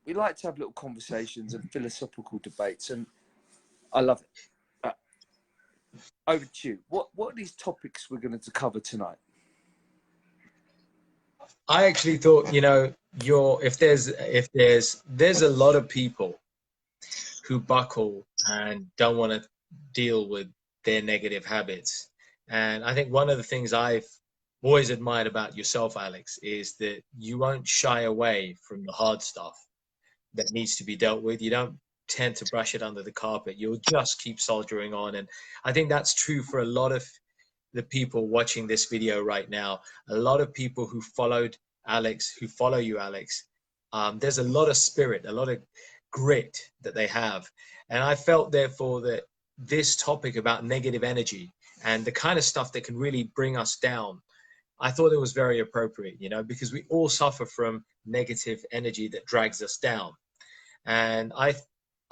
we like to have little conversations and philosophical debates, and I love it. Over to you. What are these topics we're going to cover tonight? I actually thought, you know, there's a lot of people who buckle and don't want to deal with their negative habits. And I think one of the things I've always admired about yourself, Alex, is that you won't shy away from the hard stuff that needs to be dealt with. You don't tend to brush it under the carpet. You'll just keep soldiering on. And I think that's true for a lot of the people watching this video right now. A lot of people who followed Alex, who follow you, Alex, there's a lot of spirit, a lot of grit that they have. And I felt, therefore, that this topic about negative energy and the kind of stuff that can really bring us down, I thought it was very appropriate, you know, because we all suffer from negative energy that drags us down. And I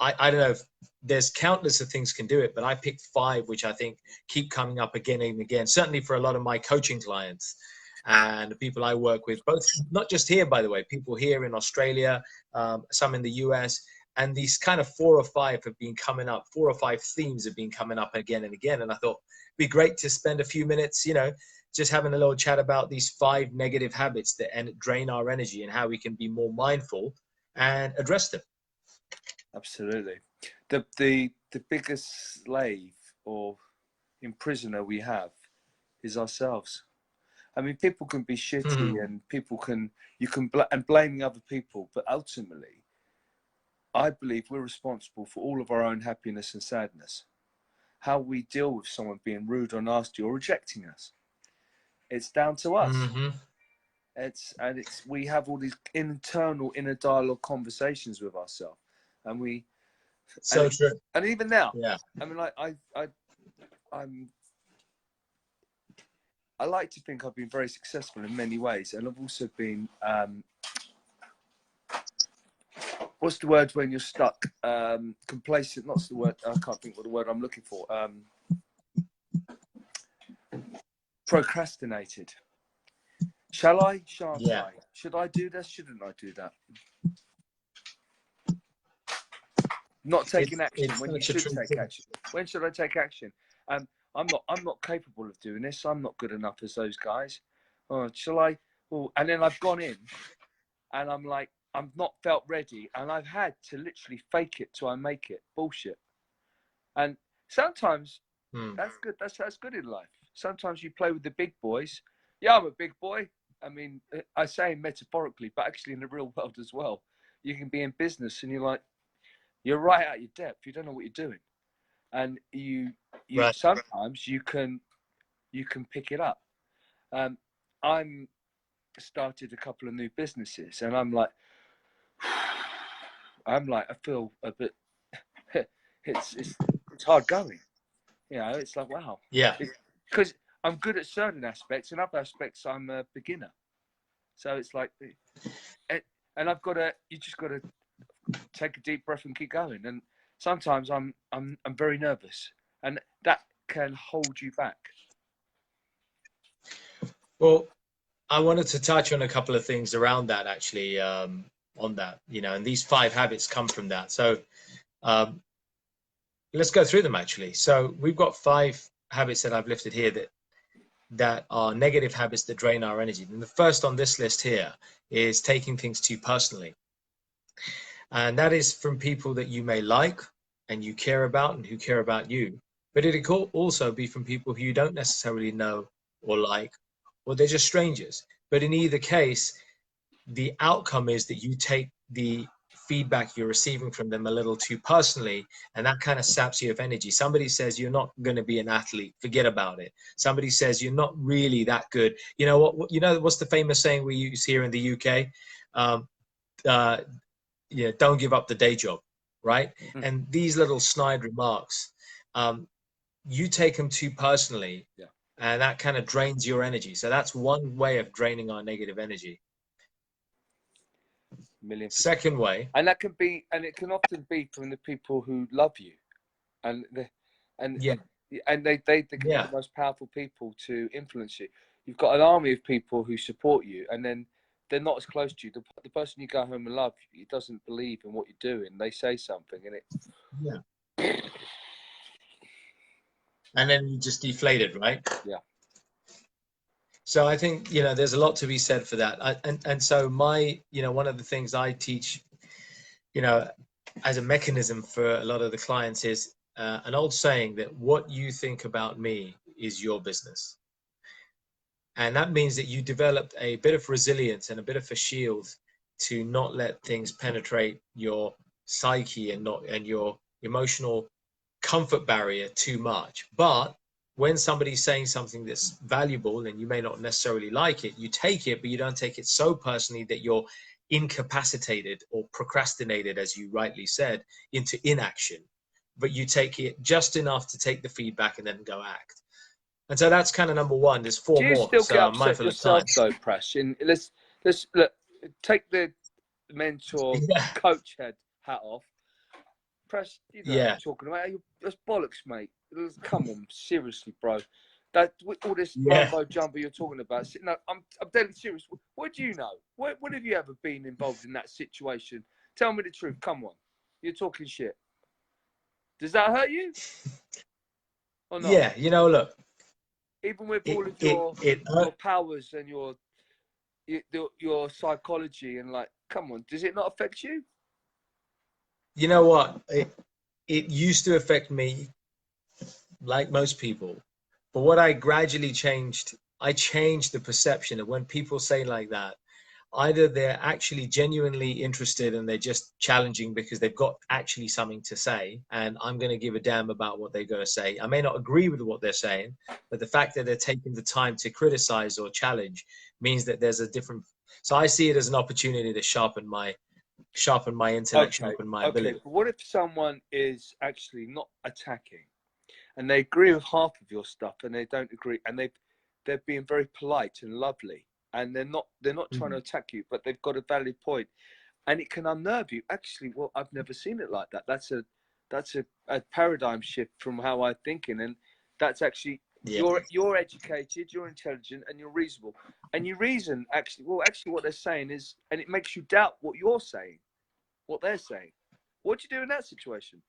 don't know if there's countless of things can do it, but I picked 5, which I think keep coming up again and again, certainly for a lot of my coaching clients and the people I work with, both, not just here, by the way, people here in Australia, some in the US, and these kind of 4 or 5 have been coming up, 4 or 5 themes have been coming up again and again. And I thought it'd be great to spend a few minutes, you know, just having a little chat about these 5 negative habits that drain our energy and how we can be more mindful and address them. Absolutely. The biggest slave or imprisoner we have is ourselves. I mean, people can be shitty and you can blame other people, but ultimately, I believe we're responsible for all of our own happiness and sadness. How we deal with someone being rude or nasty or rejecting us, it's down to us. We have all these internal inner dialogue conversations with ourselves, and true. And even now, yeah. I mean, I like to think I've been very successful in many ways, and I've also been what's the word when you're stuck? Complacent. Not the word. I can't think what the word I'm looking for. Procrastinated. Shall I? Shan't I? Should I do this? Shouldn't I do that? Not taking action when you should take action. When should I take action? I'm not capable of doing this. I'm not good enough as those guys. Oh, shall I? Oh, and then I've gone in, and I'm like, I'm not felt ready, and I've had to literally fake it till I make it. Bullshit. And sometimes that's good. That's good in life. Sometimes you play with the big boys. Yeah, I'm a big boy. I mean, I say metaphorically, but actually in the real world as well. You can be in business, and you're right out your depth. You don't know what you're doing, and sometimes you can pick it up. I'm started a couple of new businesses, and I'm like, I feel a bit. It's hard going, you know. It's like, wow, because I'm good at certain aspects, and other aspects I'm a beginner. So it's like, and you just got to take a deep breath and keep going. And sometimes I'm very nervous, and that can hold you back. Well, I wanted to touch on a couple of things around that, actually, on that, you know, and these 5 habits come from that. So let's go through them, actually. So we've got 5 habits that I've lifted here that are negative habits that drain our energy. And the first on this list here is taking things too personally. And that is from people that you may like and you care about and who care about you. But it could also be from people who you don't necessarily know or like, or they're just strangers. But in either case, the outcome is that you take the feedback you're receiving from them a little too personally, and that kind of saps you of energy. Somebody says you're not going to be an athlete, forget about it. Somebody says you're not really that good. You know what? You know what's the famous saying we use here in the UK? Don't give up the day job, right? And these little snide remarks, you take them too personally, and that kind of drains your energy. So that's one way of draining our negative energy. Second way, and that can be, and it can often be from the people who love you, and they can be the most powerful people to influence you. You've got an army of people who support you, and then they're not as close to you. The person you go home and love, he doesn't believe in what you're doing. They say something, and it. Yeah. And then you just deflated, right? Yeah. So I think, you know, there's a lot to be said for that. And so my, you know, one of the things I teach, you know, as a mechanism for a lot of the clients is an old saying that what you think about me is your business. And that means that you developed a bit of resilience and a bit of a shield to not let things penetrate your psyche and your emotional comfort barrier too much. But when somebody's saying something that's valuable and you may not necessarily like it, you take it, but you don't take it so personally that you're incapacitated or procrastinated, as you rightly said, into inaction. But you take it just enough to take the feedback and then go act. And so that's kind of number one. There's four Do you more, still so get I'm upset mindful of time. yourself though, Prash? Let's look, take the mentor coach hat off. Prash, you know what I'm talking about. That's bollocks, mate. Come on, seriously, bro. That all this mumbo jumbo you're talking about. No, I'm deadly serious. What do you know? What have you ever been involved in that situation? Tell me the truth. Come on, you're talking shit. Does that hurt you? Or not? Yeah, you know, look. Even with all of your powers and your psychology and like, come on, does it not affect you? You know what? It used to affect me like most people. But what I gradually changed, I changed the perception of when people say like that, either they're actually genuinely interested and they're just challenging because they've got actually something to say, and I'm going to give a damn about what they're going to say. I may not agree with what they're saying, but the fact that they're taking the time to criticize or challenge means that there's a different. So I see it as an opportunity to sharpen my intellect, sharpen my ability. But what if someone is actually not attacking, and they agree with half of your stuff, and they don't agree, and they're being very polite and lovely, and they're not trying to attack you, but they've got a valid point, and it can unnerve you. Actually, well, I've never seen it like that. That's a paradigm shift from how I'm thinking, and that's actually you're educated, you're intelligent, and you're reasonable, and you reason actually. Well, actually, what they're saying is, and it makes you doubt what you're saying, what they're saying. What do you do in that situation?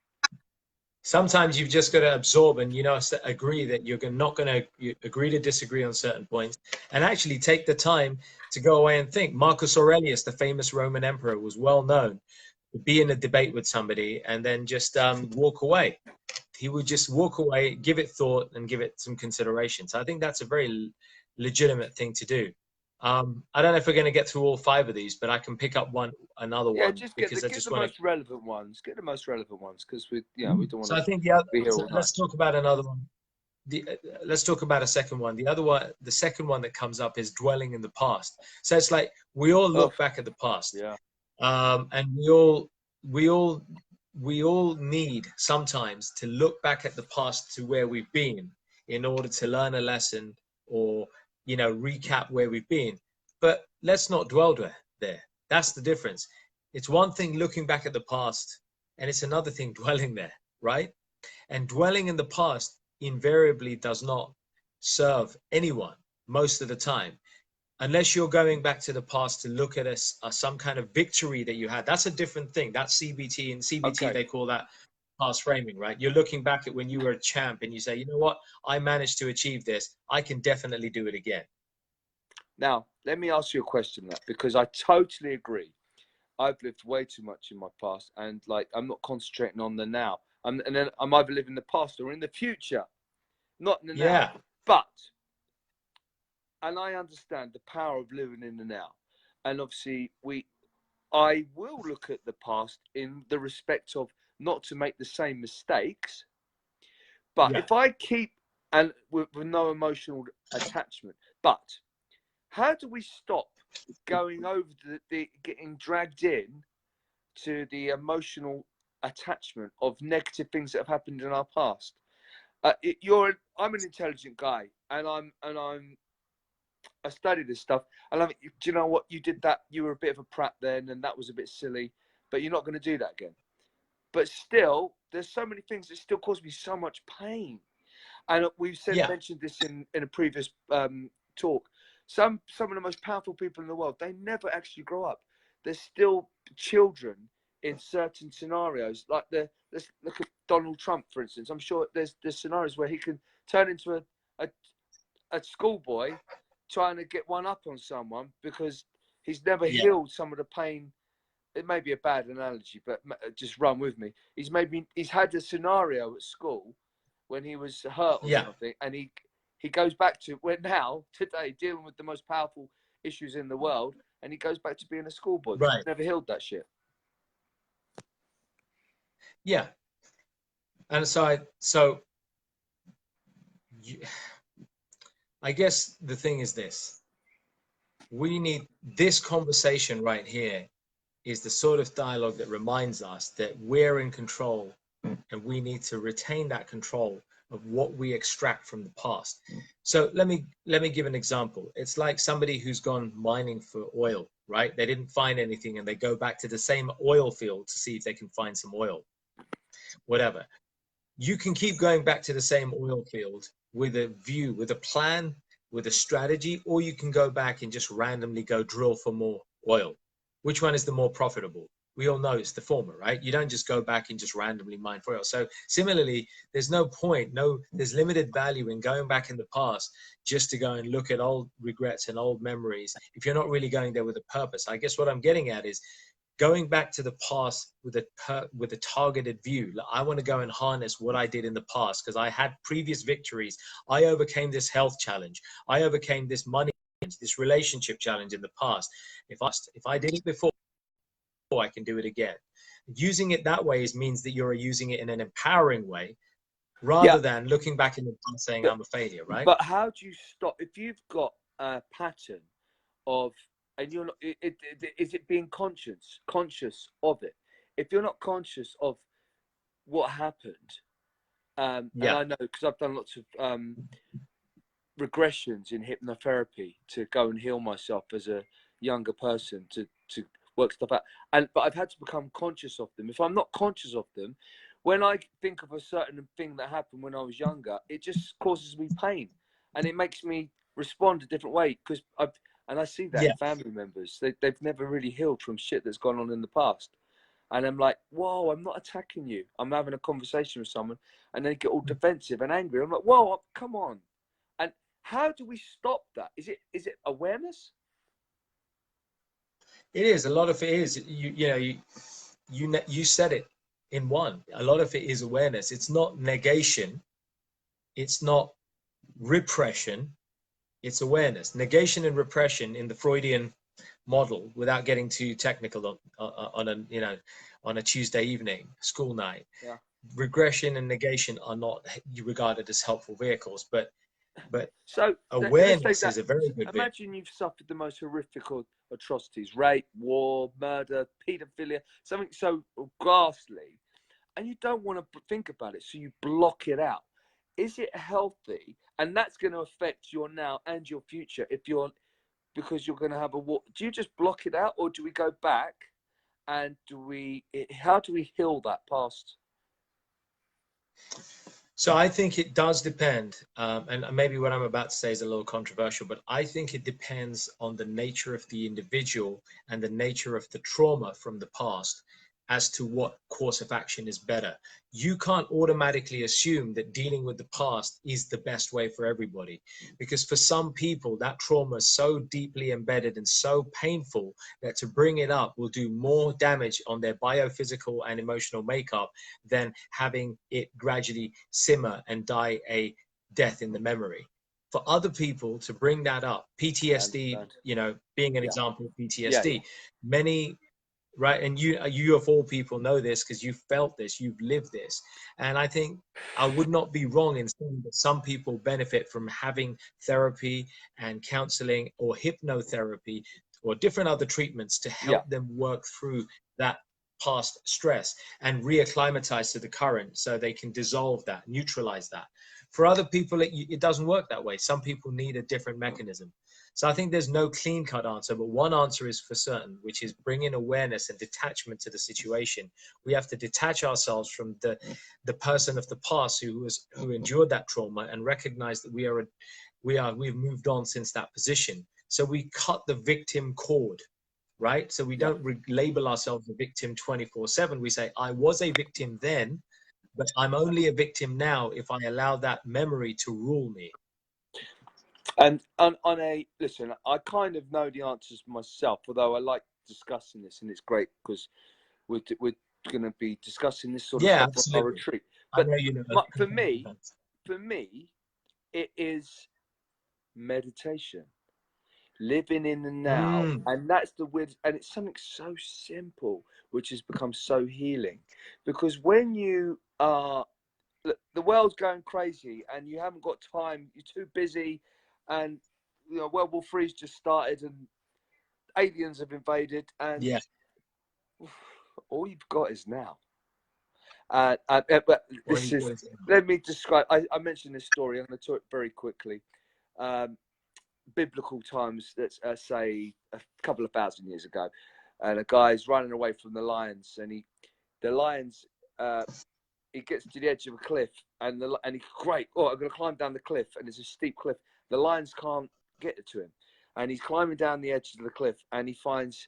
Sometimes you've just got to absorb and, you know, agree that you're not going to agree to disagree on certain points, and actually take the time to go away and think. Marcus Aurelius, the famous Roman emperor, was well known to be in a debate with somebody and then just walk away. He would just walk away, give it thought, and give it some consideration. So I think that's a very legitimate thing to do. I don't know if we're going to get through all 5 of these, but I can pick up another one. Yeah, just get the most relevant ones. Get the most relevant ones, because we don't want to. So I think let's talk about another one. Let's talk about a second one. The second one that comes up is dwelling in the past. So it's like we all look back at the past, and we all need sometimes to look back at the past to where we've been in order to learn a lesson or, you know, recap where we've been. But let's not dwell there. That's the difference. It's one thing looking back at the past, and it's another thing dwelling there, right? And dwelling in the past invariably does not serve anyone most of the time, unless you're going back to the past to look at some kind of victory that you had. That's a different thing. That's CBT. In CBT, they call that past framing, right? You're looking back at when you were a champ and you say, you know what, I managed to achieve this. I can definitely do it again. Now, let me ask you a question, because I totally agree. I've lived way too much in my past, and like I'm not concentrating on the now. And then I'm either living in the past or in the future, not in the now. But, and I understand the power of living in the now. And obviously, I will look at the past in the respect of not to make the same mistakes. But if I keep, and with no emotional attachment, but how do we stop going over the getting dragged in to the emotional attachment of negative things that have happened in our past? I'm an intelligent guy, and I study this stuff. I love it. Do you know what? You did that. You were a bit of a prat then, and that was a bit silly. But you're not going to do that again. But still, there's so many things that still cause me so much pain. And we've mentioned this in a previous talk. Some of the most powerful people in the world, they never actually grow up. They're still children in certain scenarios. Like let's look at Donald Trump, for instance. I'm sure there's scenarios where he can turn into a schoolboy trying to get one up on someone because he's never healed some of the pain. It may be a bad analogy, but just run with me. He's had a scenario at school when he was hurt or something, and he goes back to today, dealing with the most powerful issues in the world, and he goes back to being a schoolboy. Right. He's never healed that shit. Yeah. And I guess the thing is this. We need this conversation right here is the sort of dialogue that reminds us that we're in control and we need to retain that control of what we extract from the past. So let me give an example. It's like somebody who's gone mining for oil, right? They didn't find anything and they go back to the same oil field to see if they can find some oil, whatever. You can keep going back to the same oil field with a view, with a plan, with a strategy, or you can go back and just randomly go drill for more oil. Which one is the more profitable? We all know it's the former, right? You don't just go back and just randomly mine for oil. So similarly, there's no point, there's limited value in going back in the past just to go and look at old regrets and old memories if you're not really going there with a purpose. I guess what I'm getting at is going back to the past with a targeted view. I want to go and harness what I did in the past because I had previous victories. I overcame this health challenge. I overcame this money, this relationship challenge in the past. If I did it before, I can do it again. Using it that way means that you're using it in an empowering way rather than looking back in the past saying I'm a failure, right? But how do you stop if you've got a pattern of, and you're not, is it being conscious of it? If you're not conscious of what happened, and I know because I've done lots of regressions in hypnotherapy to go and heal myself as a younger person to work stuff out, but I've had to become conscious of them. If I'm not conscious of them, when I think of a certain thing that happened when I was younger, it just causes me pain, and it makes me respond a different way because I see that in family members. They've never really healed from shit that's gone on in the past. And I'm like, whoa, I'm not attacking you. I'm having a conversation with someone and they get all defensive and angry. I'm like, whoa, come on. And how do we stop that? Is it awareness? It is. A lot of it is. You said it in one. A lot of it is awareness. It's not negation. It's not repression. It's awareness. Negation and repression in the Freudian model, without getting too technical on a Tuesday evening, school night. Yeah. Regression and negation are not regarded as helpful vehicles, but so awareness is a very good. Imagine you've suffered the most horrific atrocities, rape, war, murder, paedophilia, something so ghastly, and you don't want to think about it, so you block it out. Is it healthy? And that's going to affect your now and your future because you're going to have a war. Do you just block it out, or do we go back and how do we heal that past? So I think it does depend, and maybe what I'm about to say is a little controversial, but I think it depends on the nature of the individual and the nature of the trauma from the past as to what course of action is better. You can't automatically assume that dealing with the past is the best way for everybody, because for some people that trauma is so deeply embedded and so painful that to bring it up will do more damage on their biophysical and emotional makeup than having it gradually simmer and die a death in the memory. For other people to bring that up, PTSD, being an example of PTSD, many. Right. And you of all people know this because you've felt this, you've lived this. And I think I would not be wrong in saying that some people benefit from having therapy and counseling or hypnotherapy or different other treatments to help them work through that past stress and reacclimatize to the current so they can dissolve that, neutralize that. For other people, it doesn't work that way. Some people need a different mechanism. So I think there's no clean-cut answer, but one answer is for certain, which is bringing awareness and detachment to the situation. We have to detach ourselves from the person of the past who endured that trauma and recognize that we've moved on since that position. So we cut the victim cord, right? So we don't label ourselves a victim 24/7. We say, I was a victim then, but I'm only a victim now if I allow that memory to rule me. And on a listen, I kind of know the answers myself, although I like discussing this, and it's great because we're going to be discussing this sort of stuff absolutely. on our retreat. But I know, you know, for me, it is meditation, living in the now, and that's the weird. And it's something so simple, which has become so healing, because when you are, the world's going crazy, and you haven't got time, you're too busy, and you know World War III's just started, and aliens have invaded, and all you've got is now. But this is, let me describe. I mentioned this story. I'm going to talk very quickly. Biblical times, let's say a couple of thousand years ago, and a guy's running away from the lions, and the lions. He gets to the edge of a cliff, and he's great. Oh, I'm going to climb down the cliff, and it's a steep cliff. The lions can't get to him, and he's climbing down the edge of the cliff, and he finds,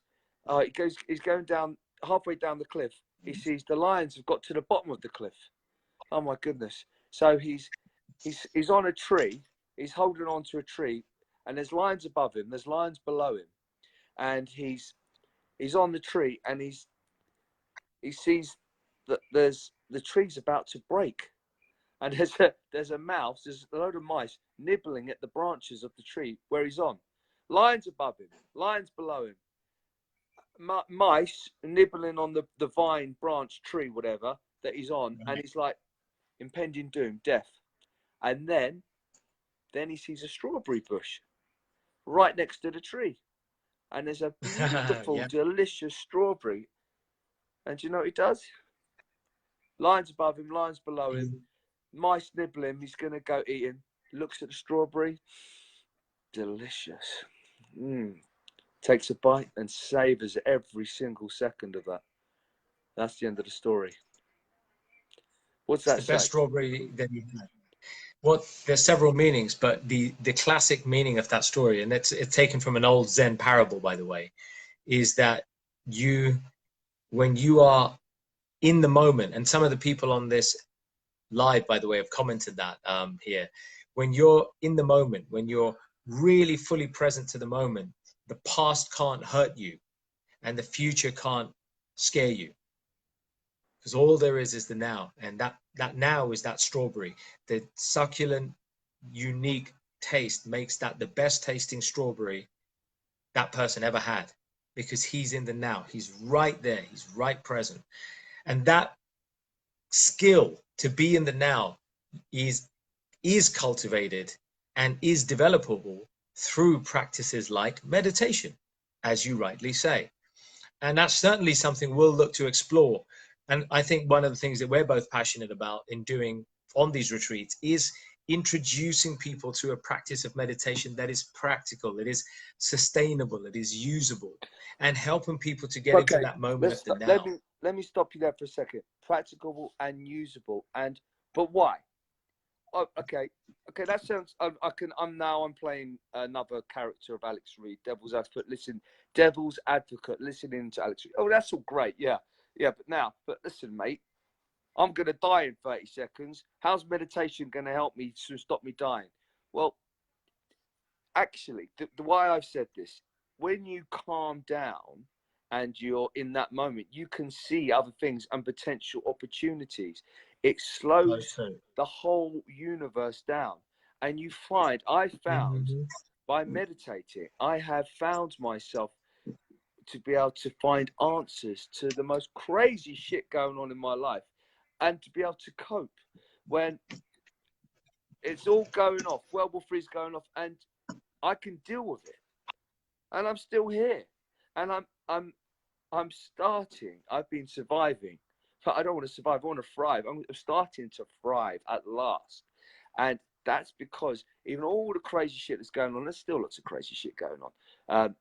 he's going down halfway down the cliff. He sees the lions have got to the bottom of the cliff. Oh my goodness! So he's on a tree. He's holding on to a tree, and there's lions above him. There's lions below him, and he's on the tree, and he sees that the tree's about to break, and there's a mouse, there's a load of mice nibbling at the branches of the tree where he's on. Lions above him, lions below him, mice nibbling on the vine, branch, tree, whatever that he's on, and he's like, impending doom, death. And then he sees a strawberry bush right next to the tree, and there's a beautiful, delicious strawberry. And do you know what he does? Lions above him, lions below him, mice nibble him. He's going to go eat him. Looks at the strawberry. Delicious. Takes a bite and savours every single second of that. That's the end of the story. What's that? The best strawberry that you had. Well, there's several meanings, but the classic meaning of that story, and it's taken from an old Zen parable, by the way, is that when you are in the moment, and some of the people on this live, by the way, have commented that here, when you're in the moment, when you're really fully present to the moment, the past can't hurt you and the future can't scare you, because all there is the now, and that now is that strawberry. The succulent, unique taste makes that the best tasting strawberry that person ever had, because he's in the now, he's right there, he's right present. And that skill to be in the now is cultivated and is developable through practices like meditation, as you rightly say. And that's certainly something we'll look to explore. And I think one of the things that we're both passionate about in doing on these retreats is introducing people to a practice of meditation that is practical, it is sustainable, it is usable, and helping people to get into that moment of the now. Let me stop you there for a second. Practical and usable, but why? Oh, okay, that sounds. I'm playing another character of Alex Reid, devil's advocate. Listening to Alex Reid. Oh, that's all great. Yeah. But listen, mate. I'm gonna die in 30 seconds. How's meditation gonna help me to stop me dying? Well, actually, the why I've said this, when you calm down and you're in that moment, you can see other things and potential opportunities. It slows the whole universe down. And I found by meditating, I have found myself to be able to find answers to the most crazy shit going on in my life, and to be able to cope when it's all going off, World War III's going off, and I can deal with it. And I'm still here. And I'm starting. I've been surviving. But I don't want to survive. I want to thrive. I'm starting to thrive at last. And that's because even all the crazy shit that's going on, there's still lots of crazy shit going on.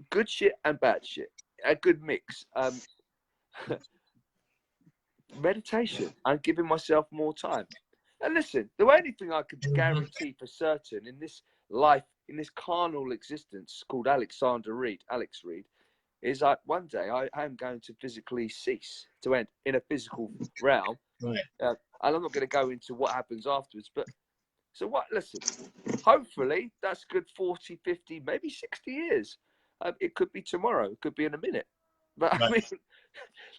Good shit and bad shit. A good mix. Meditation. I'm giving myself more time. And listen, the only thing I can guarantee for certain in this life in this carnal existence called Alex Reid, is like one day I am going to physically cease to end in a physical realm. Right. And I'm not going to go into what happens afterwards, but so what? Listen, hopefully that's good 40, 50, maybe 60 years. It could be tomorrow. It could be in a minute. But I mean,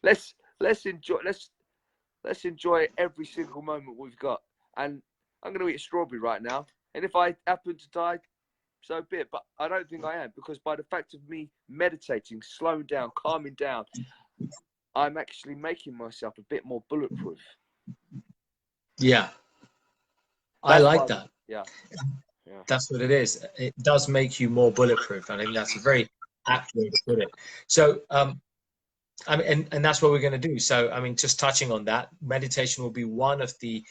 let's enjoy every single moment we've got. And I'm going to eat a strawberry right now. And if I happen to die, so be it. But I don't think I am, because by the fact of me meditating, slowing down, calming down, I'm actually making myself a bit more bulletproof. Yeah. I like that. Yeah. That's what it is. It does make you more bulletproof. I think that's a very apt way to put it. So, I mean, and that's what we're going to do. So, I mean, just touching on that, meditation will be one of the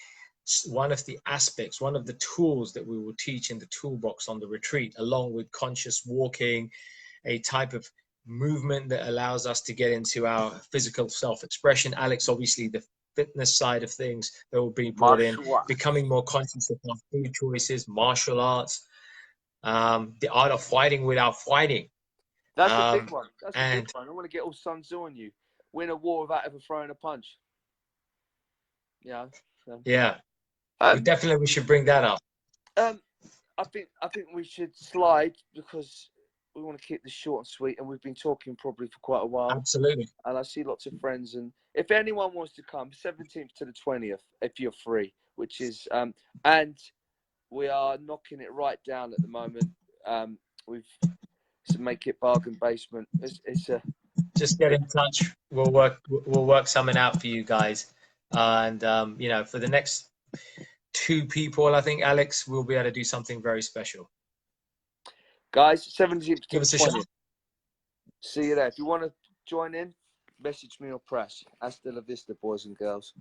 aspects, one of the tools that we will teach in the toolbox on the retreat, along with conscious walking, a type of movement that allows us to get into our physical self-expression. Alex, obviously, the fitness side of things that will be brought in, becoming more conscious of our food choices, martial arts, the art of fighting without fighting. That's a big one. That's a big one. I want to get all Sun Tzu on you. Win a war without ever throwing a punch. Yeah. So. Yeah. We should bring that up. I think we should slide, because we want to keep this short and sweet, and we've been talking probably for quite a while. Absolutely. And I see lots of friends, and if anyone wants to come, 17th to the 20th, if you're free, which is and we are knocking it right down at the moment. We've to make it bargain basement. Just get in touch. We'll work something out for you guys, and you know, for the next 2 people, I think, Alex, we'll be able to do something very special. Guys, 17th to Give us a 20th. shot. See you there. If you want to join in, message me or Prash. Hasta la vista, boys and girls.